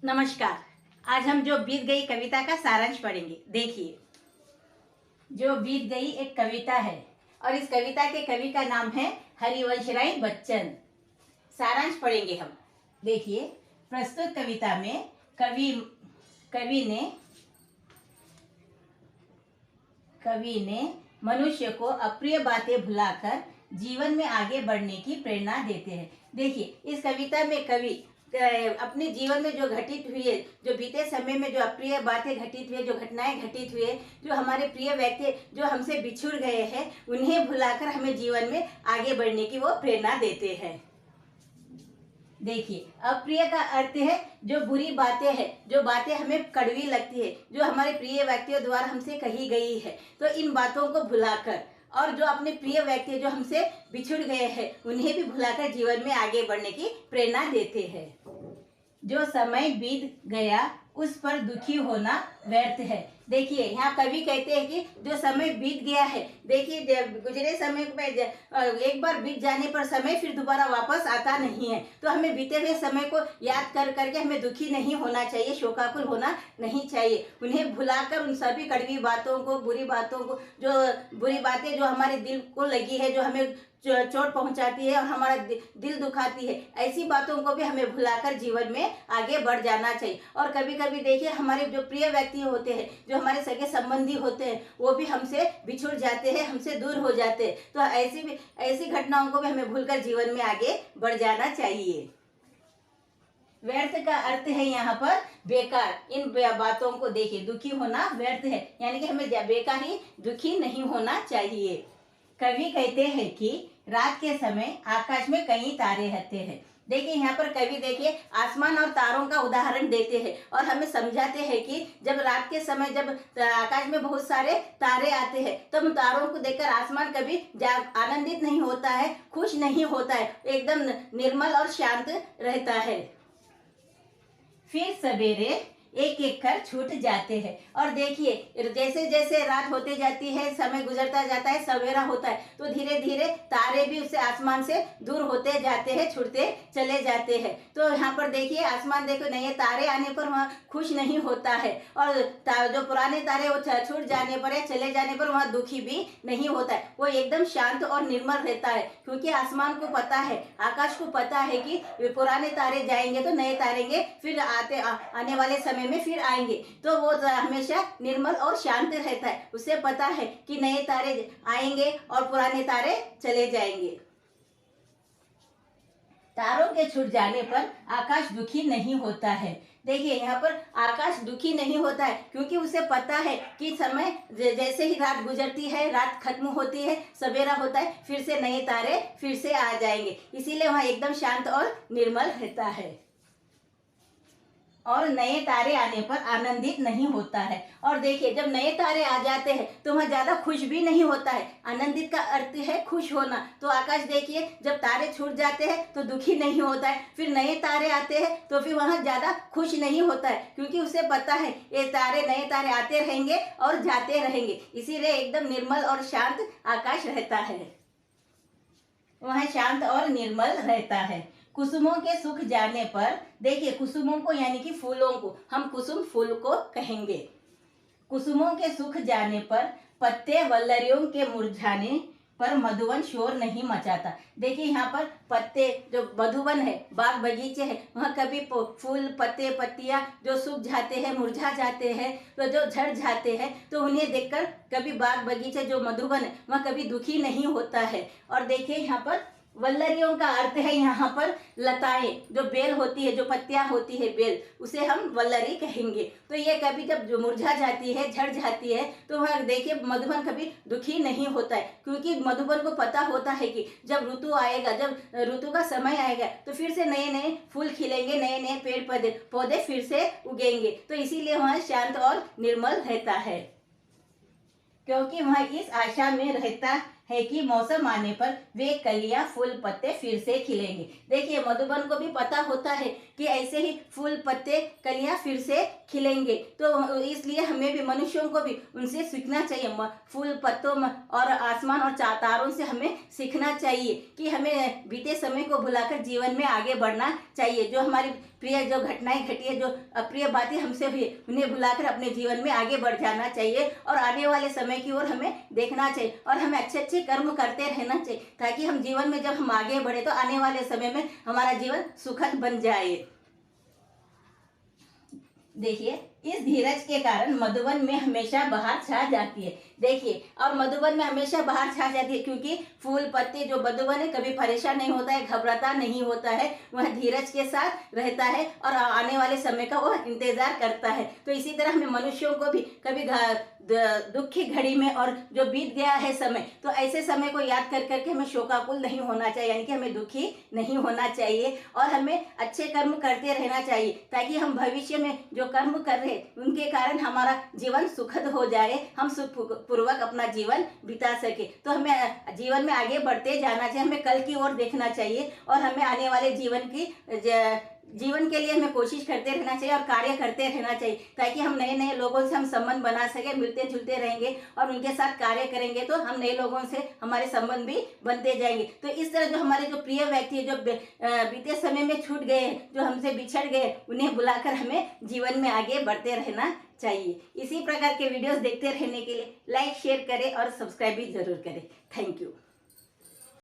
नमस्कार। आज हम जो बीत गई कविता का सारांश पढ़ेंगे। देखिए, जो बीत गई एक कविता है और इस कविता के कवि का नाम है हरिवंश राय बच्चन। सारांश पढ़ेंगे हम। देखिए, प्रस्तुत कविता में कवि ने मनुष्य को अप्रिय बातें भुलाकर जीवन में आगे बढ़ने की प्रेरणा देते हैं। देखिए, इस कविता में कवि अपने जीवन में जो घटित हुई है, जो बीते समय में जो अप्रिय बातें घटित हुई, जो घटनाएं घटित हुई, जो हमारे प्रिय व्यक्ति जो हमसे बिछुड़ गए हैं, उन्हें भुलाकर हमें जीवन में आगे बढ़ने की वो प्रेरणा देते हैं। देखिए, अप्रिय का अर्थ है जो बुरी बातें हैं, जो बातें हमें कड़वी लगती है, जो हमारे प्रिय व्यक्तियों द्वारा हमसे कही गई है, तो इन बातों को भुलाकर और जो अपने प्रिय व्यक्ति जो हमसे बिछुड़ गए हैं, उन्हें भी भुलाकर जीवन में आगे बढ़ने की प्रेरणा देते हैं। जो समय बीत गया उस पर दुखी होना व्यर्थ है। देखिए, यहाँ कवि कहते हैं कि जो समय बीत गया है, देखिए गुजरे समय पे एक बार बीत जाने पर समय फिर दोबारा वापस आता नहीं है। तो हमें बीते हुए समय को याद कर करके हमें दुखी नहीं होना चाहिए, शोकाकुल होना नहीं चाहिए। उन्हें भुलाकर उन सभी कड़वी बातों को, बुरी बातों को, जो बुरी बातें जो हमारे दिल को लगी है, जो हमें चोट पहुंचाती है और हमारा दिल दुखाती है, ऐसी बातों को भी हमें भुलाकर जीवन में आगे बढ़ जाना चाहिए। और कभी कभी देखिए, हमारे जो प्रिय व्यक्ति होते हैं, जो हमारे सगे संबंधी होते हैं, वो भी हमसे बिछुड़ जाते हैं, हमसे दूर हो जाते हैं। तो ऐसी घटनाओं को भी हमें भूलकर जीवन में आगे बढ़ जाना चाहिए। व्यर्थ का अर्थ है यहाँ पर बेकार। इन बातों को देखिए, दुखी होना व्यर्थ है, यानी कि हमें बेकार ही दुखी नहीं होना चाहिए। कवि कहते हैं कि रात के समय आकाश में कई तारे रहते हैं। देखिए, यहाँ पर कवि देखिए आसमान और तारों का उदाहरण देते हैं और हमें समझाते हैं कि जब रात के समय जब आकाश में बहुत सारे तारे आते हैं, तो हम तारों को देखकर आसमान कभी आनंदित नहीं होता है, खुश नहीं होता है, एकदम निर्मल और शांत रहता है। फिर सवेरे एक एक कर छूट जाते हैं। और देखिए, जैसे जैसे रात होते जाती है, समय गुजरता जाता है, सवेरा होता है, तो धीरे धीरे तारे भी उससे आसमान से दूर होते जाते हैं, छूटते चले जाते हैं। तो यहाँ पर देखिए, आसमान देखो, नए तारे आने पर वहाँ खुश नहीं होता है, और जो पुराने तारे वो छूट जाने पर या चले जाने पर वहाँ दुखी भी नहीं होता है। वो एकदम शांत और निर्मल रहता है, क्योंकि आसमान को पता है, आकाश को पता है कि पुराने तारे जाएंगे तो नए तारे फिर आने वाले समय में फिर आएंगे। तो वो हमेशा निर्मल और शांत रहता है, उसे पता है कि नए तारे आएंगे और पुराने तारे चले जाएंगे। तारों के छूट जाने पर आकाश दुखी नहीं होता है। देखिए, यहाँ पर आकाश दुखी नहीं होता है, क्योंकि उसे पता है कि समय जैसे ही रात गुजरती है, रात खत्म होती है, सवेरा होता है, फिर से नए तारे फिर से आ जाएंगे। इसीलिए वहाँ एकदम शांत और निर्मल रहता है और नए तारे आने पर आनंदित नहीं होता है। और देखिए, जब नए तारे आ जाते हैं तो वह ज्यादा खुश भी नहीं होता है। आनंदित का अर्थ है खुश होना। तो आकाश देखिए, जब तारे छूट जाते हैं तो दुखी नहीं होता है, फिर नए तारे आते हैं तो फिर वहाँ ज्यादा खुश नहीं होता है, क्योंकि उसे पता है ये नए तारे आते रहेंगे और जाते रहेंगे। इसीलिए एकदम निर्मल और शांत आकाश रहता है, वह शांत और निर्मल रहता है। कुसुमों के सूख जाने पर, देखिए कुसुमों को यानी कि फूलों को हम कुसुम फूल को कहेंगे। कुसुमों के सूख जाने पर पत्ते वल्लरियों के मुरझाने पर मधुवन शोर नहीं मचाता। देखिए, यहाँ पर पत्ते जो मधुवन है, बाग बगीचे है, वहाँ कभी फूल पत्ते पत्तियां जो सूख जाते हैं, मुरझा जाते हैं, तो जो झड़ जाते हैं, तो उन्हें देखकर कभी बाग बगीचे जो मधुवन है वहाँ कभी दुखी नहीं होता है। और देखिए, यहाँ पर वल्लरियों का अर्थ है यहाँ पर लताएं, जो बेल होती है, जो पत्तियां होती है बेल, उसे हम वल्लरी कहेंगे। तो ये कभी जब जो मुरझा जाती है, झड़ जाती है, तो वह देखिए मधुबन कभी दुखी नहीं होता है, क्योंकि मधुबन को पता होता है कि जब ऋतु आएगा, जब ऋतु का समय आएगा, तो फिर से नए नए फूल खिलेंगे, नए नए पेड़ पौधे फिर से उगेंगे। तो इसीलिए वह शांत और निर्मल रहता है, क्योंकि वह इस आशा में रहता है कि मौसम आने पर वे कलियां फूल पत्ते फिर से खिलेंगे। देखिए मधुबन को भी पता होता है कि ऐसे ही फूल पत्ते कलियां फिर से खिलेंगे, तो इसलिए हमें भी, मनुष्यों को भी उनसे सीखना चाहिए। फूल पत्तों में और आसमान और तारों से हमें सीखना चाहिए कि हमें बीते समय को भुलाकर जीवन में आगे बढ़ना चाहिए। जो हमारी प्रिय जो घटनाएं घटी है, जो अप्रिय बातें हमसे हुई, उन्हें भुलाकर अपने जीवन में आगे बढ़ जाना चाहिए और आने वाले समय की ओर हमें देखना चाहिए और हमें अच्छे अच्छे कर्म करते रहना चाहिए, ताकि हम जीवन में जब हम आगे बढ़े तो आने वाले समय में हमारा जीवन सुखद बन जाए। देखिए इस धीरज के कारण मधुबन में हमेशा बहार छा जाती है। देखिए, और मधुबन में हमेशा बहार छा जाती है क्योंकि फूल पत्ते जो मधुबन है कभी परेशान नहीं होता है, घबराता नहीं होता है, वह धीरज के साथ रहता है और आने वाले समय का वह इंतजार करता है। तो इसी तरह हमें मनुष्यों को भी कभी दुख की घड़ी में और जो बीत गया है समय, तो ऐसे समय को याद कर करके हमें शोकाकुल नहीं होना चाहिए, यानी कि हमें दुखी नहीं होना चाहिए और हमें अच्छे कर्म करते रहना चाहिए, ताकि हम भविष्य में जो कर्म कर रहे उनके कारण हमारा जीवन सुखद हो जाए, हम सुखपूर्वक अपना जीवन बिता सके। तो हमें जीवन में आगे बढ़ते जाना चाहिए, हमें कल की ओर देखना चाहिए और हमें आने वाले जीवन के लिए हमें कोशिश करते रहना चाहिए और कार्य करते रहना चाहिए, ताकि हम नए नए लोगों से हम संबंध बना सके, मिलते जुलते रहेंगे और उनके साथ कार्य करेंगे तो हम नए लोगों से हमारे संबंध भी बनते जाएंगे। तो इस तरह जो हमारे जो प्रिय व्यक्ति जो बीते समय में छूट गए, जो हमसे बिछड़ गए, उन्हें बुलाकर हमें जीवन में आगे बढ़ते रहना चाहिए। इसी प्रकार के वीडियोस देखते रहने के लिए लाइक शेयर करें और सब्सक्राइब भी जरूर करें। Thank you.